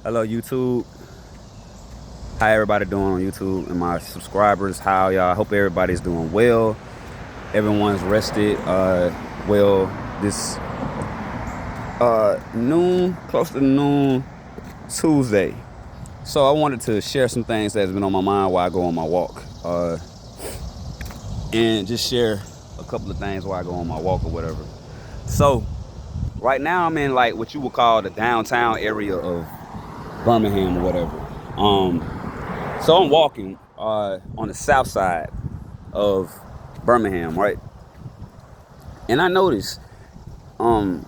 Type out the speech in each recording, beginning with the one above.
Hello, YouTube. How everybody doing on YouTube and my subscribers? How y'all? I hope everybody's doing well. Everyone's rested. Well, this noon, close to noon Tuesday. So I wanted to share some things that's been on my mind while I go on my walk. And just share a couple of things while I go on my walk or whatever. So right now I'm in like what you would call the downtown area of Birmingham or whatever. So I'm walking on the south side of Birmingham, right? And I noticed, I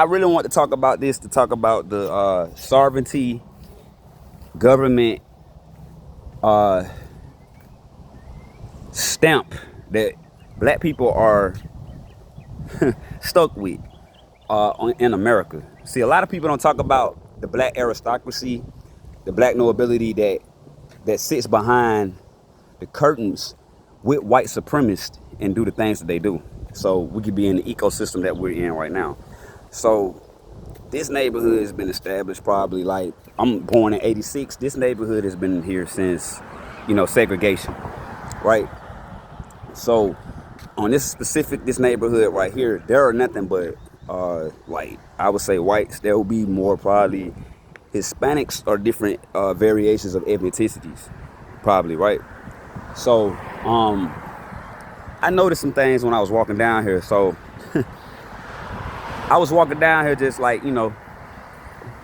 really want to talk about this, to talk about the sovereignty government stamp that black people are stuck with in America. See, a lot of people don't talk about the black aristocracy, the black nobility that sits behind the curtains with white supremacists and do the things that they do. So we could be in the ecosystem that we're in right now. So this neighborhood has been established probably, like, I'm born in '86. This neighborhood has been here since, segregation, right? So on this neighborhood right here, there are nothing but like, I would say whites. There will be more probably Hispanics or different variations of ethnicities, probably, right? So I noticed some things when I was walking down here. So I was walking down here just like,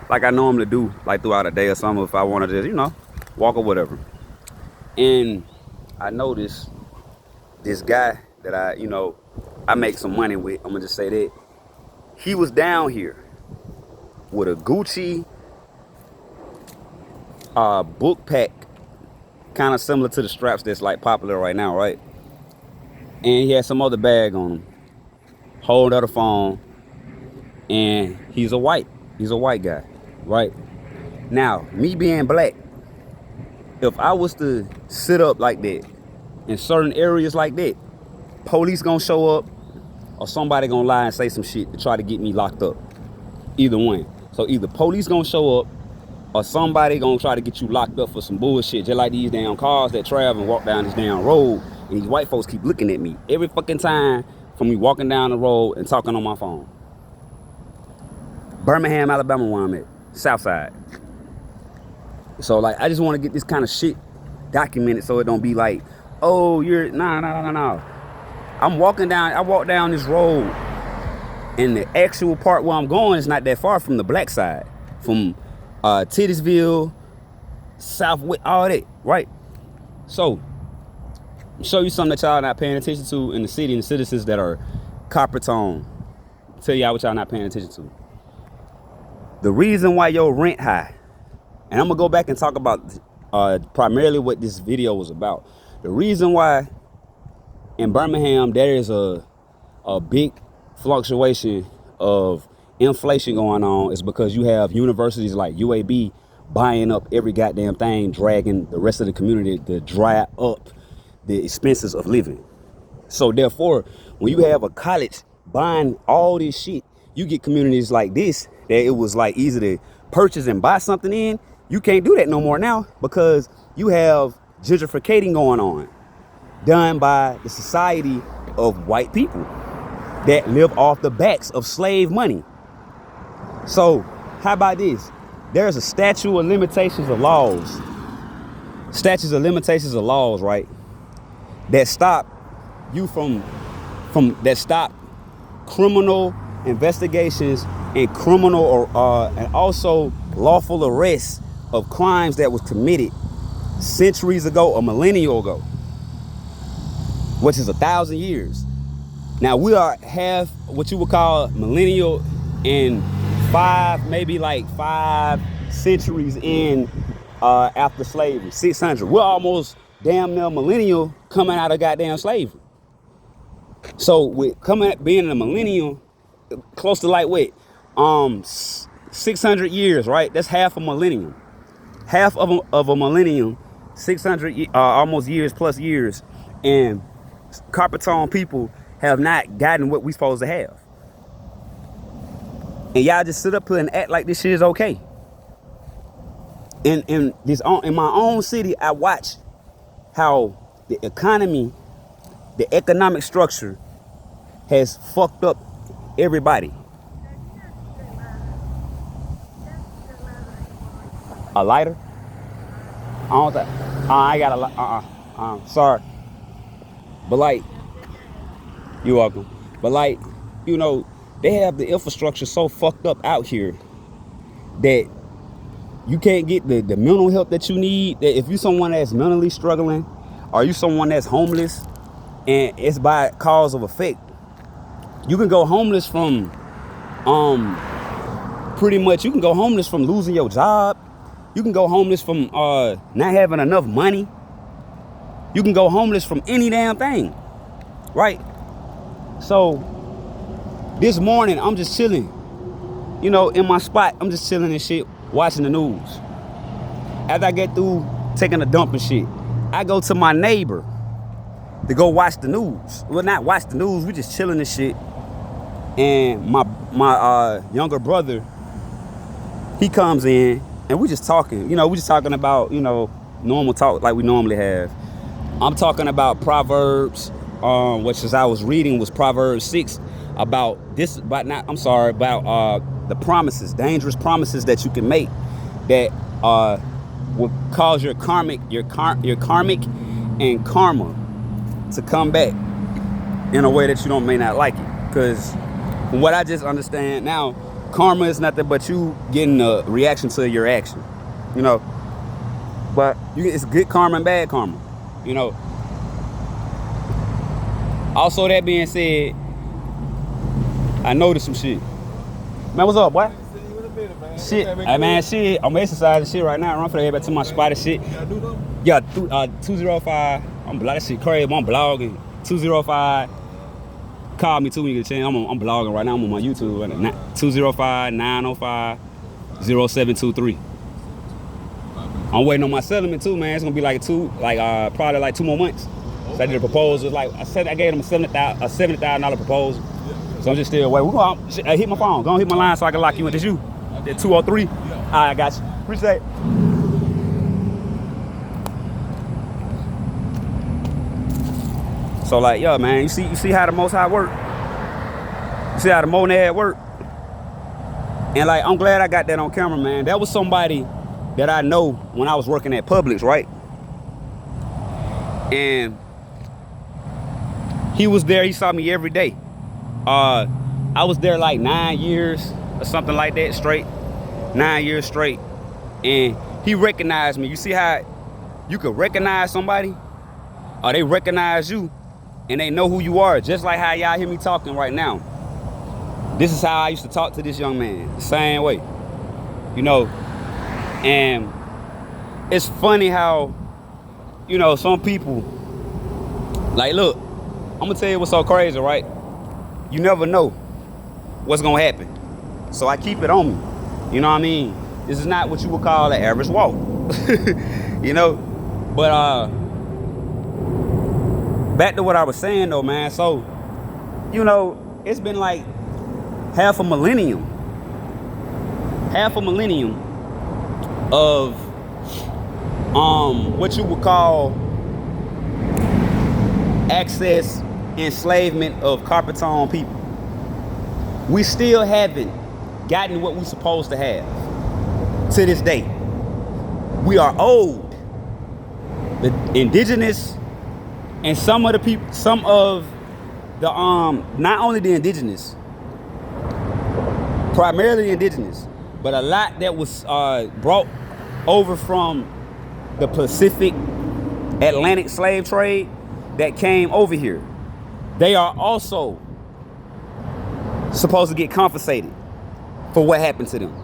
like I normally do, like throughout a day or something, if I want to just, walk or whatever. And I noticed this guy that I make some money with. I'm gonna just say that he was down here with a Gucci book pack, kind of similar to the straps that's like popular right now, right? And he had some other bag on him, holding up the phone, and he's a white guy, right? Now, me being black, if I was to sit up like that in certain areas like that, police gonna show up or somebody gonna lie and say some shit to try to get me locked up. Either one. So either police gonna show up or somebody gonna try to get you locked up for some bullshit, just like these damn cars that travel and walk down this damn road, and these white folks keep looking at me every fucking time from me walking down the road and talking on my phone. Birmingham, Alabama, where I'm at, south side. So like, I just want to get this kind of shit documented so it don't be like, oh, you're nah. I walk down this road, and the actual part where I'm going is not that far from the black side, from Titusville, Southwest, all that, right? So, I'll show you something that y'all not paying attention to in the city, and the citizens that are copper tone. Tell y'all what y'all not paying attention to. The reason why your rent high, and I'm gonna go back and talk about primarily what this video was about. The reason why in Birmingham there is a big fluctuation of inflation going on is because you have universities like UAB buying up every goddamn thing, dragging the rest of the community to dry up the expenses of living. So therefore, when you have a college buying all this shit, you get communities like this that it was like easy to purchase and buy something in. You can't do that no more now because you have gentrificating going on, done by the society of white people that live off the backs of slave money. So how about this? There's a statutes of limitations of laws, right? That stop you from that stop criminal investigations and criminal or and also lawful arrests of crimes that was committed centuries ago or millennial ago, which is 1,000 years. Now we are half what you would call millennial in maybe 5 centuries in after slavery, 600. We're almost damn near millennial coming out of goddamn slavery. So with being in a millennial, close to like what, 600 years, right? That's half a millennium. Half of a millennium, 600 almost years plus years, and copper tone people have not gotten what we supposed to have. And y'all just sit up here and act like this shit is okay. In my own city, I watch how the economy, the economic structure has fucked up everybody. A lighter? I don't think. I got a sorry. But like, you're welcome. But like, you know, they have the infrastructure so fucked up out here that you can't get the mental help that you need. That if you someone that's mentally struggling, or you someone that's homeless, and it's by cause of effect, you can go homeless from, pretty much you can go homeless from losing your job. You can go homeless from not having enough money. You can go homeless from any damn thing, right? So this morning I'm just chilling, you know, in my spot. I'm just chilling and shit, watching the news. After I get through taking a dump and shit, I go to my neighbor to go watch the news. Well, not watch the news, we just chilling and shit. And my younger brother, he comes in and we just talking. You know, we just talking about, you know, normal talk like we normally have. I'm talking about Proverbs, which as I was reading was Proverbs 6 about this, but not, I'm sorry, about the promises, dangerous promises that you can make that will cause your karmic and karma to come back in a way that you may not like it. Because from what I just understand now, karma is nothing but you getting a reaction to your action, you know. But it's good karma and bad karma, you know. Also, that being said, I noticed some shit. Man, what's up, boy? Shit, hey man, shit. I'm exercising shit right now. Run for the head back to my spot and shit. Yeah, 205. I'm that shit crazy. I'm blogging. 205. Call me too when you get a chance. I'm blogging right now. I'm on my YouTube. 205-905-0723. I'm waiting on my settlement too, man. It's gonna be like probably like 2 more months. So I did a proposal. Like I said, I gave them a $70,000 proposal. So I'm just still waiting. Hit my phone. Go on, hit my line so I can lock you in. This you? At 203. All right, I got you. Appreciate it. So like, yo, man, you see how the Most High work. You see how the monad work. And like, I'm glad I got that on camera, man. That was somebody that I know when I was working at Publix, right? And he was there. He saw me every day. I was there like 9 years or something like that straight. 9 years straight. And he recognized me. You see how you could recognize somebody, or they recognize you and they know who you are, just like how y'all hear me talking right now. This is how I used to talk to this young man, the same way, you know. And it's funny how, you know, some people, like, look, I'm gonna tell you what's so crazy, right? You never know what's gonna happen. So I keep it on me. You know what I mean? This is not what you would call an average walk. You know? But back to what I was saying though, man. So, you know, it's been like half a millennium of what you would call access enslavement of carpet tone people. We still haven't gotten what we're supposed to have to this day. We are old. The indigenous and some of the not only the indigenous, primarily indigenous, but a lot that was brought over from the Pacific Atlantic slave trade that came over here. They are also supposed to get compensated for what happened to them.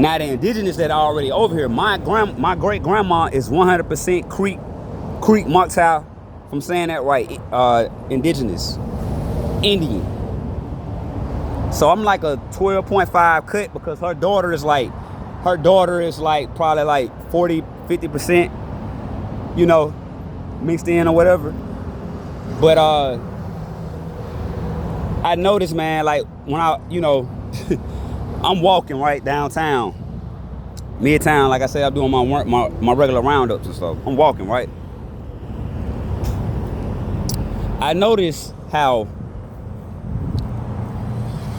Now the indigenous that are already over here, my great grandma is 100% Creek Mukta, if I'm saying that right, indigenous, Indian. So I'm like a 12.5 cut because her daughter is like probably like 40-50%, you know, mixed in or whatever. But I noticed, man, like when I'm walking right downtown, midtown. Like I said, I'm doing my regular roundups and stuff. I'm walking, right? I noticed how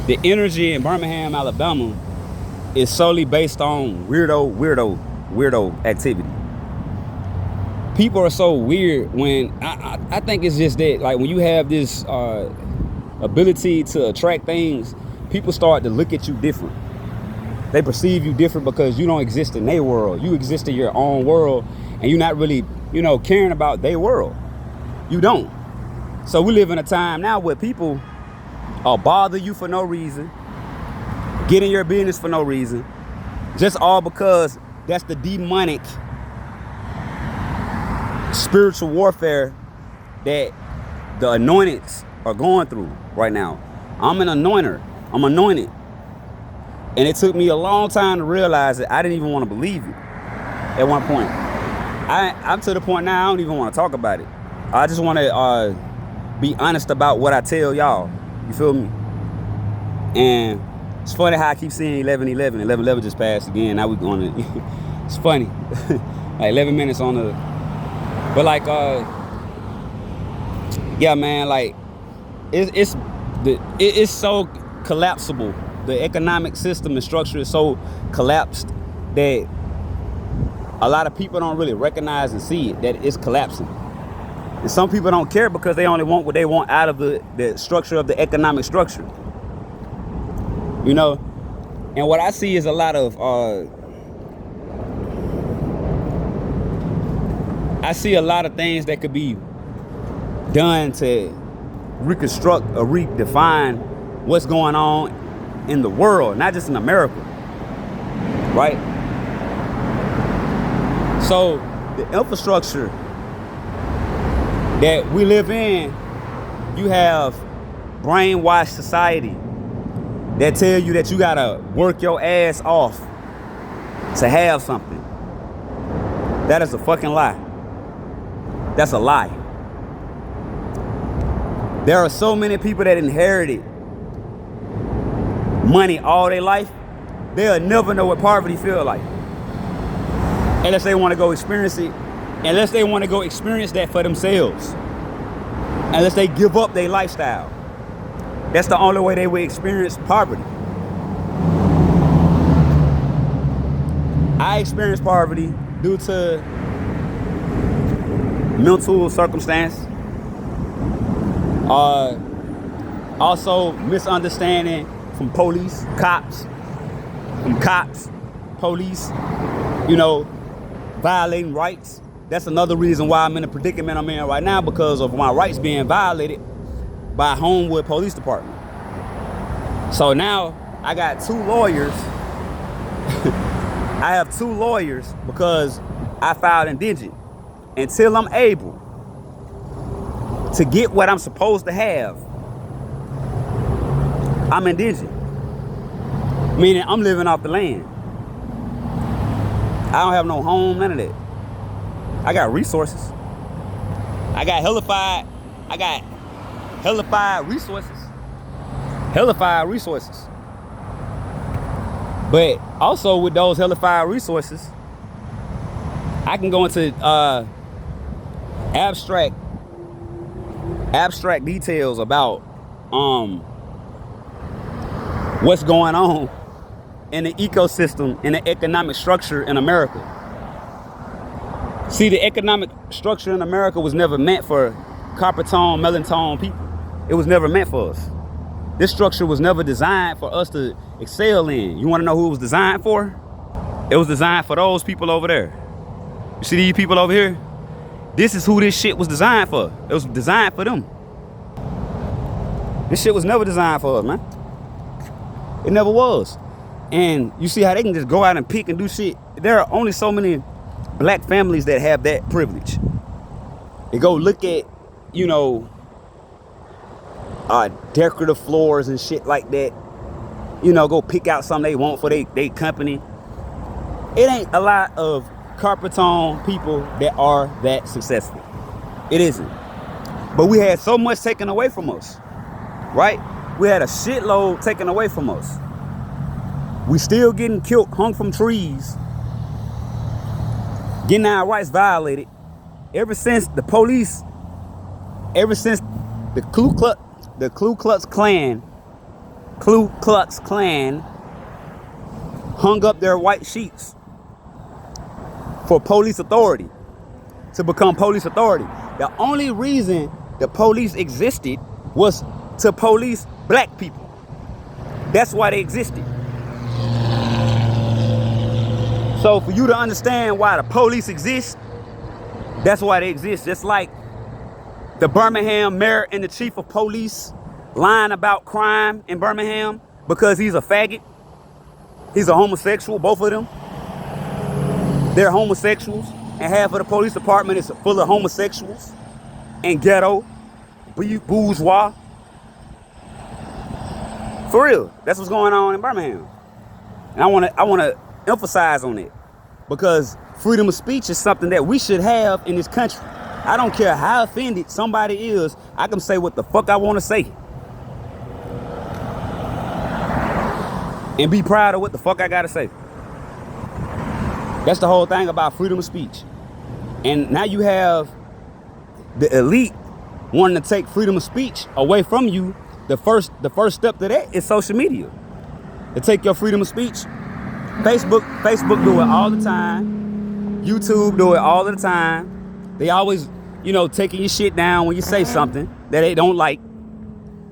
the energy in Birmingham, Alabama is solely based on weirdo activity. People are so weird when I think it's just that, like, when you have this ability to attract things, people start to look at you different. They perceive you different because you don't exist in their world. You exist in your own world, and you're not really, caring about their world. You don't. So we live in a time now where people bother you for no reason, get in your business for no reason, just all because that's the demonic spiritual warfare that the anointeds are going through right now. I'm an anointer. I'm anointed. And it took me a long time to realize that I didn't even want to believe it at one point. I'm to the point now I don't even want to talk about it. I just want to be honest about what I tell y'all. You feel me? And it's funny how I keep seeing 11:11. 11:11 just passed again. Now we going to. It's funny. Like 11 minutes on the. But like, yeah, man. Like, it's so collapsible. The economic system and structure is so collapsed that a lot of people don't really recognize and see it, that it's collapsing. And some people don't care because they only want what they want out of the structure of the economic structure. And what I see is a lot of I see a lot of things that could be done to reconstruct or redefine what's going on in the world, not just in America, right? So the infrastructure that we live in, you have brainwashed society that tell you that you gotta work your ass off to have something. That is a fucking lie. That's a lie. There are so many people that inherited money all their life, they'll never know what poverty feels like. Unless they want to go experience it. Unless they want to go experience that for themselves. Unless they give up their lifestyle. That's the only way they will experience poverty. I experienced poverty due to mental circumstance. Also misunderstanding from police, cops, police, violating rights. That's another reason why I'm in the predicament I'm in right now, because of my rights being violated by Homewood Police Department. So now I got 2 lawyers. I have 2 lawyers because I filed indigent. Until I'm able to get what I'm supposed to have, I'm indigent. Meaning I'm living off the land. I don't have no home, none of that. I got resources. I got hellified resources. Hellified resources. But also with those hellified resources, I can go into abstract details about what's going on in the ecosystem, in the economic structure in America. See, the economic structure in America was never meant for copper tone, melon tone people. It was never meant for us. This structure was never designed for us to excel in. You want to know who it was designed for? It was designed for those people over there. You see these people over here? This is who this shit was designed for. It was designed for them. This shit was never designed for us, man. It never was. And you see how they can just go out and pick and do shit. There are only so many black families that have that privilege. They go look at, decorative floors and shit like that. Go pick out something they want for they company. It ain't a lot of copper tone people that are that successful. It isn't. But we had so much taken away from us, right? We had a shitload taken away from us. We still getting killed, hung from trees, getting our rights violated. Ever since the police, ever since the Ku Klux Klan hung up their white sheets for police authority, to become police authority. The only reason the police existed was to police black people. That's why they existed. So for you to understand why the police exist, that's why they exist. Just like the Birmingham mayor and the chief of police lying about crime in Birmingham because he's a faggot. He's a homosexual, both of them. They're homosexuals, and half of the police department is full of homosexuals and ghetto, bourgeois. For real, that's what's going on in Birmingham. And I want to emphasize on it, because freedom of speech is something that we should have in this country. I don't care how offended somebody is, I can say what the fuck I want to say. And be proud of what the fuck I gotta say. That's the whole thing about freedom of speech. And now you have the elite wanting to take freedom of speech away from you. The first step to that is social media. To take your freedom of speech. Facebook do it all the time. YouTube do it all the time. They always, taking your shit down when you say something that they don't like.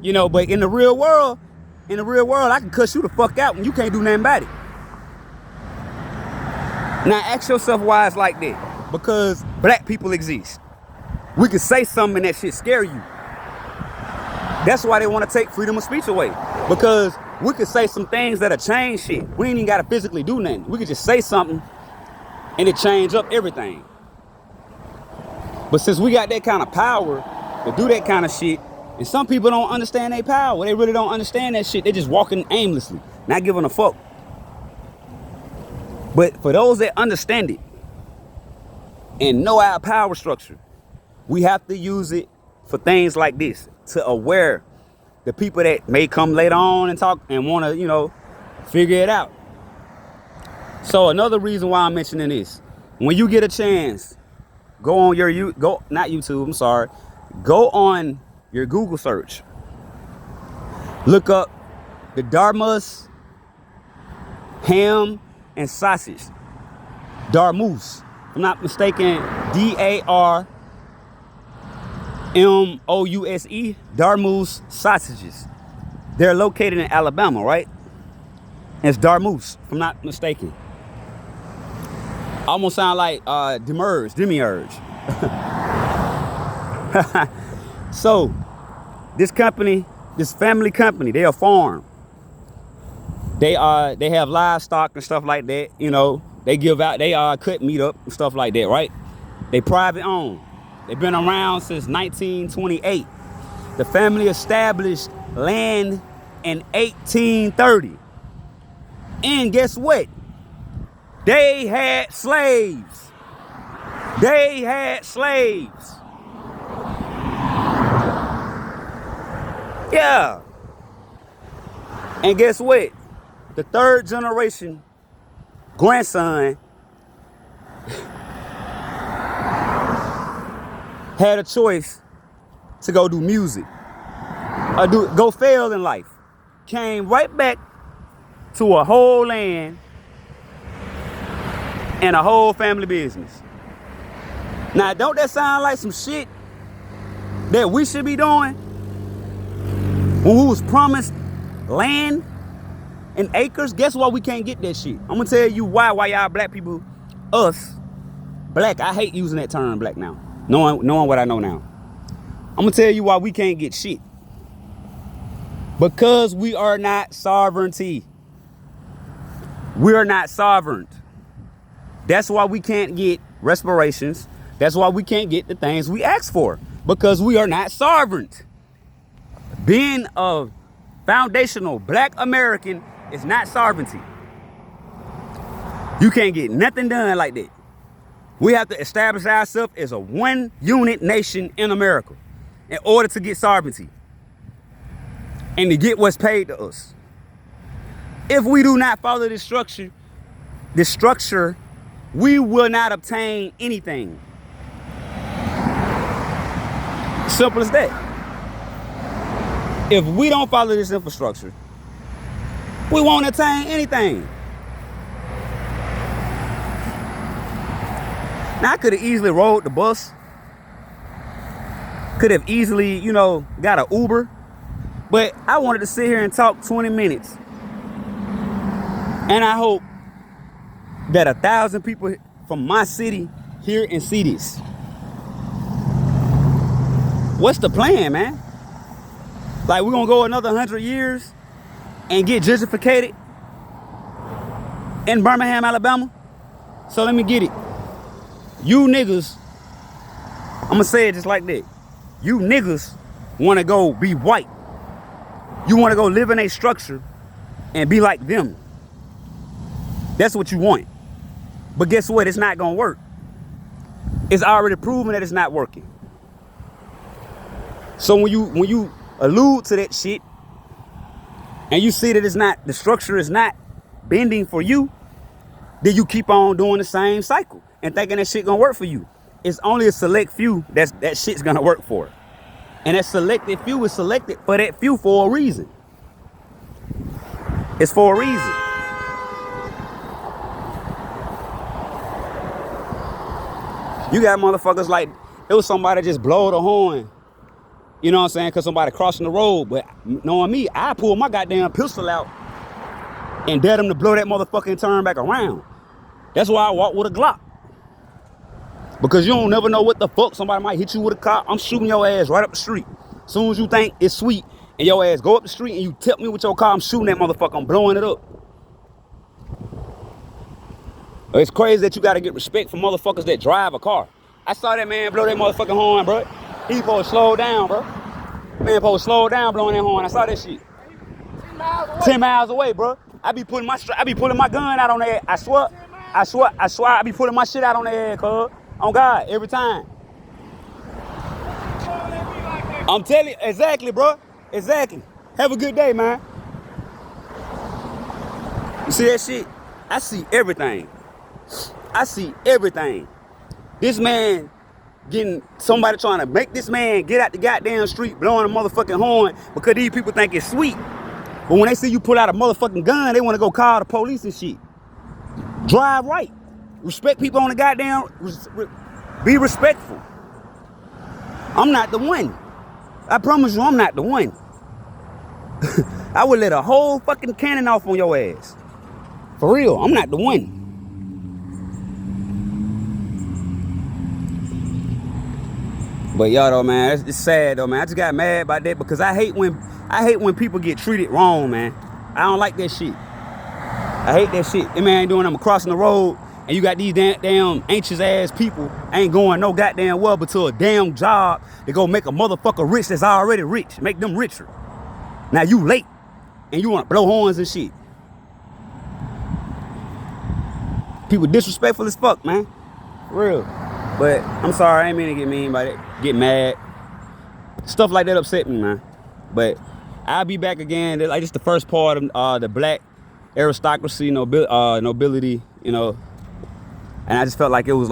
But in the real world, I can cuss you the fuck out and you can't do nothing about it. Now ask yourself why it's like that. Because black people exist. We can say something and that shit scare you. That's why they want to take freedom of speech away. Because we could say some things that'll change shit. We ain't even got to physically do nothing. We could just say something and it change up everything. But since we got that kind of power to do that kind of shit, and some people don't understand their power. They really don't understand that shit. They just walking aimlessly, not giving a fuck. But for those that understand it and know our power structure, we have to use it for things like this, to aware the people that may come later on and talk and want to, figure it out. So another reason why I'm mentioning this, when you get a chance, go on go on your Google search. Look up the Darmus ham and sausage. Darmus, if I'm not mistaken, Darmouse, Darmus sausages. They're located in Alabama, right? It's Darmus, if I'm not mistaken. Almost sound like demiurge. So this family company, they're a farm. They have livestock and stuff like that. They cut meat up and stuff like that, right? They private owned. They've been around since 1928. The family established land in 1830. And guess what? They had slaves. Yeah. And guess what? The third generation grandson had a choice to go do music or go fail in life. Came right back to a whole land and a whole family business. Now, don't that sound like some shit that we should be doing? When we was promised land and acres, guess why we can't get that shit? I'm gonna tell you why y'all black people, black, I hate using that term black now, knowing what I know now. I'm gonna tell you why we can't get shit. Because we are not sovereignty. We are not sovereign. That's why we can't get respirations. That's why we can't get the things we ask for. Because we are not sovereign. Being a foundational black American is not sovereignty. You can't get nothing done like that. We have to establish ourselves as a one unit nation in America in order to get sovereignty and to get what's paid to us. If we do not follow this structure, we will not obtain anything. Simple as that. If we don't follow this infrastructure, we won't attain anything. Now, I could have easily rode the bus. Could have easily, got an Uber. But I wanted to sit here and talk 20 minutes. And I hope that 1,000 people from my city hear and see this. What's the plan, man? Like, we're gonna go another 100 years and get gentrificated in Birmingham, Alabama? So let me get it. You niggas, I'm gonna say it just like that. You niggas wanna go be white. You wanna go live in a structure and be like them. That's what you want. But guess what? It's not gonna work. It's already proven that it's not working. So when you allude to that shit and you see that the structure is not bending for you, then you keep on doing the same cycle and thinking that shit gonna work for you. It's only a select few that shit's gonna work for. And that selected few is selected for that few for a reason. It's for a reason. You got motherfuckers like, it was somebody just blow the horn. You know what I'm saying? Because somebody crossing the road. But knowing me, I pull my goddamn pistol out and dare them to blow that motherfucker and turn back around. That's why I walk with a Glock. Because you don't never know what the fuck. Somebody might hit you with a car. I'm shooting your ass right up the street. As soon as you think it's sweet and your ass go up the street and you tip me with your car, I'm shooting that motherfucker. I'm blowing it up. It's crazy that you got to get respect for motherfuckers that drive a car. I saw that man blow that motherfucking horn, bro. He supposed to slow down, bro. Man supposed to slow down blowing that horn. I saw that shit. 10 miles away, bro. I be pulling my gun out on that. I swear, I be pulling my shit out on that, cuz. On God, every time. I'm telling you, exactly, bro. Exactly. Have a good day, man. You see that shit? I see everything. I see everything. This man somebody trying to make this man get out the goddamn street blowing a motherfucking horn because these people think it's sweet. But when they see you pull out a motherfucking gun, they want to go call the police and shit. Drive right. Respect people on the goddamn, be respectful. I'm not the one. I promise you, I'm not the one. I would let a whole fucking cannon off on your ass. For real, I'm not the one. But y'all though, man, it's sad though, man. I just got mad about that because I hate when people get treated wrong, man. I don't like that shit. I hate that shit. That man ain't doing. I'm crossing the road and you got these damn anxious ass people ain't going no goddamn well but to a damn job to go make a motherfucker rich that's already rich. Make them richer. Now you late and you want to blow horns and shit. People disrespectful as fuck, man. For real. But I'm sorry, I ain't mean to get mean by it. Get mad. Stuff like that upset me, man. But I'll be back again. Like, this the first part of the black aristocracy, nobility, And I just felt like it was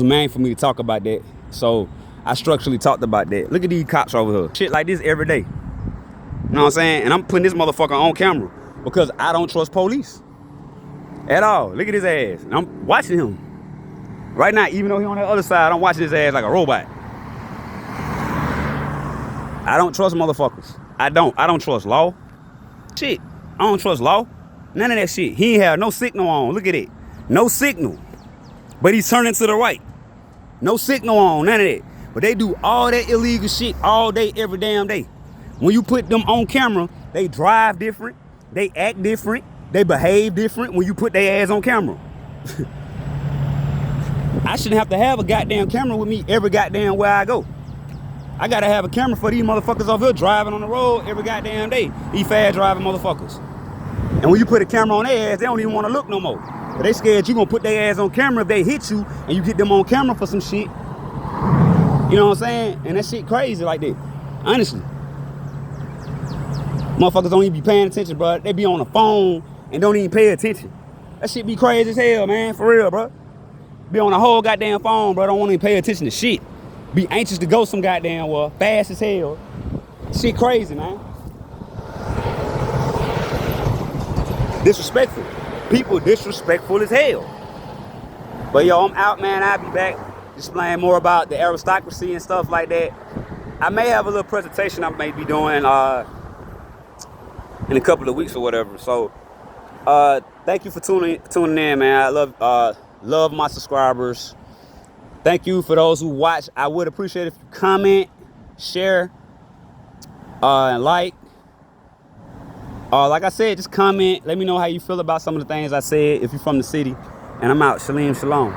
mean for me to talk about that. So I structurally talked about that. Look at these cops over here. Shit like this every day. You know what I'm saying? And I'm putting this motherfucker on camera because I don't trust police at all. Look at his ass. And I'm watching him. Right now, even though he's on the other side, I'm watching his ass like a robot. I don't trust motherfuckers. I don't trust law. Shit, I don't trust law. None of that shit. He ain't have no signal on. Look at it. No signal. But he's turning to the right. No signal on, none of that. But they do all that illegal shit all day, every damn day. When you put them on camera, they drive different. They act different. They behave different when you put their ass on camera. I shouldn't have to have a goddamn camera with me every goddamn where I go. I gotta have a camera for these motherfuckers over here driving on the road every goddamn day. These fast driving motherfuckers. And when you put a camera on their ass, they don't even want to look no more. But they scared you gonna put their ass on camera if they hit you and you get them on camera for some shit. You know what I'm saying? And that shit crazy like that. Honestly. Motherfuckers don't even be paying attention, bro. They be on the phone and don't even pay attention. That shit be crazy as hell, man. For real, bro. Be on the whole goddamn phone, bro. Don't want to even pay attention to shit. Be anxious to go some goddamn well, fast as hell. Shit crazy, man. Disrespectful. People disrespectful as hell. But yo, I'm out, man. I'll be back displaying more about the aristocracy and stuff like that. I may have a little presentation I may be doing in a couple of weeks or whatever. So thank you for tuning in, man. I love my subscribers. Thank you for those who watch. I would appreciate if you comment, share, and like. Like I said, just comment. Let me know how you feel about some of the things I said if you're from the city. And I'm out. Shalom, shalom.